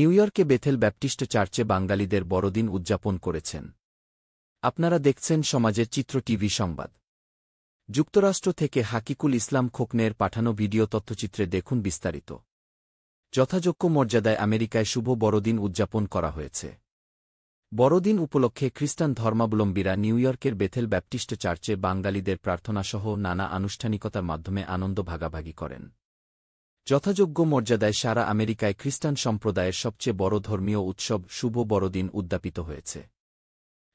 New ইয়র্কে Bethel Baptist চার্চে বাঙালিদের বড়দিন উদযাপন করেছেন। আপনারা দেখছেন সমাজের চিত্র টিভি সংবাদ। যুক্তরাষ্ট্র থেকে হাকিকুল ইসলাম খোকনের পাঠানো ভিডিও তথ্যচিত্রে দেখুন বিস্তারিত। যথাযোগ্য মর্যাদায় আমেরিকায় শুভ বড়দিন উদযাপন করা হয়েছে। বড়দিন উপলক্ষে খ্রিস্টান ধর্মাবলম্বীরা নিউ ইয়র্কের বেথেল ব্যাপটিস্ট চার্চে বাঙালিদের প্রার্থনাসহ নানা আনুষ্ঠানিকতার মাধ্যমে আনন্দ ভাগাভাগি করেন। যথাযোগ্য মর্যাদায় সারা আমেরিকায় খ্রিস্টান সম্প্রদায়ের সবচেয়ে বড় ধর্মীয় উৎসব শুভ বড়দিন উদ্যাপিত হয়েছে।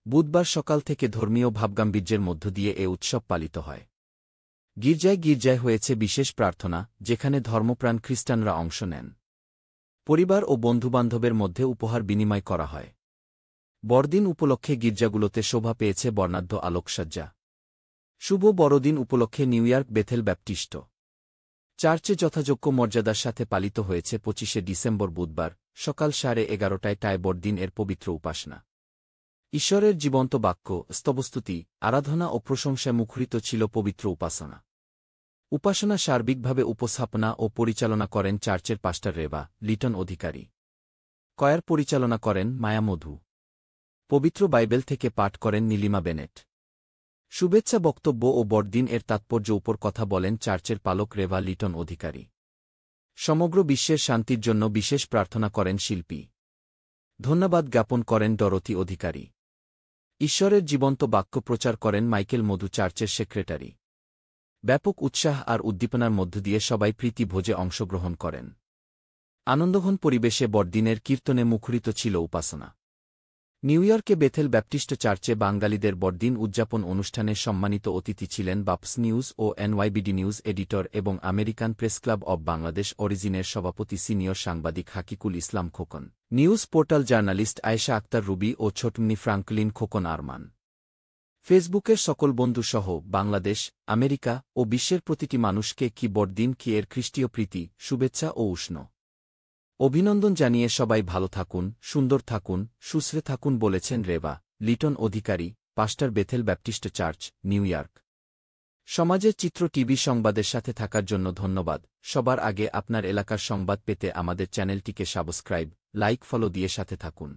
বুধবার সকাল থেকে ধর্মীয় ভাবগাম্ভীর্যের মধ্য দিয়ে এ উৎসব পালিত হয়। গির্জায় গির্জায় হয়েছে বিশেষ প্রার্থনা, যেখানে ধর্মপ্রাণ খ্রিস্টানরা অংশ নেন। পরিবার ও বন্ধুবান্ধবের মধ্যে উপহার বিনিময় করা হয়। বড়দিন উপলক্ষে গির্জাগুলোতে শোভা পেয়েছে বর্ণাঢ্য আলোকসজ্জা। শুভ বড়দিন উপলক্ষে নিউ ইয়র্ক বেথেল ব্যাপটিস্ট চার্চে যথাযোগ্য মর্যাদার সাথে পালিত হয়েছে 25শে ডিসেম্বর বুধবার সকাল 11:30টায় বড়দিন এর পবিত্র উপাসনা। ঈশ্বরের জীবন্ত বাক্য, স্তবস্তুতি, আরাধনা ও প্রশংসায় মুখরিত ছিল পবিত্র উপাসনা। উপাসনা সার্বিকভাবে উপস্থাপনা ও পরিচালনা করেন চার্চের পাস্টার রেবা লিটন অধিকারী। কয়ার পরিচালনা করেন মায়া মধু। পবিত্র বাইবেল থেকে পাঠ করেন নীলিমা বেনেট। শুভেচ্ছা বক্তব্য ও বড়দিন এর তাৎপর্য উপর কথা বলেন চার্চের পালক রেবা লিটন অধিকারী। সমগ্র বিশ্বের শান্তির জন্য বিশেষ প্রার্থনা করেন শিল্পী। ধন্যবাদ জ্ঞাপন করেন ডরথি অধিকারী। ঈশ্বরের জীবন্ত বাক্য প্রচার করেন মাইকেল মধু চার্চের সেক্রেটারি। ব্যাপক উৎসাহ আর উদ্দীপনার মধ্য দিয়ে সবাই প্রীতি ভোজে অংশগ্রহণ করেন। আনন্দঘন পরিবেশে বড়দিনের কীর্তনে মুখরিত ছিল উপাসনা। নিউ ইয়র্কে বেথেল ব্যাপটিস্ট চার্চে বাঙালিদের বড়দিন উদযাপন অনুষ্ঠানে সম্মানিত অতিথি ছিলেন বাপস নিউজ ও এনওয়াইবিডি নিউজ এডিটর এবং American press club of Bangladesh অরিজিনের সভাপতি সিনিয়র সাংবাদিক Hakikul Islam Khokon, news portal journalist Ayesha Akter Ruby ও ছোটমনি ফ্রাঙ্কলিন খোকন আরমান। ফেসবুকের সকল বন্ধুসহ বাংলাদেশ, আমেরিকা ও বিশ্বের প্রতিটি মানুষকে কি বড়দিন কি এর খ্রিস্টীয় প্রীতি, শুভেচ্ছা ও উষ্ণ অভিনন্দন জানিয়ে সবাই ভালো থাকুন, সুন্দর থাকুন, সুস্থ থাকুন বলেছেন Reba Liton Adhikari, pastor Bethel Baptist church, New York. সমাজের চিত্র টিভি সংবাদের সাথে থাকার জন্য ধন্যবাদ। সবার আগে আপনার এলাকার সংবাদ পেতে আমাদের চ্যানেলটিকে সাবস্ক্রাইব, লাইক, ফলো দিয়ে সাথে থাকুন।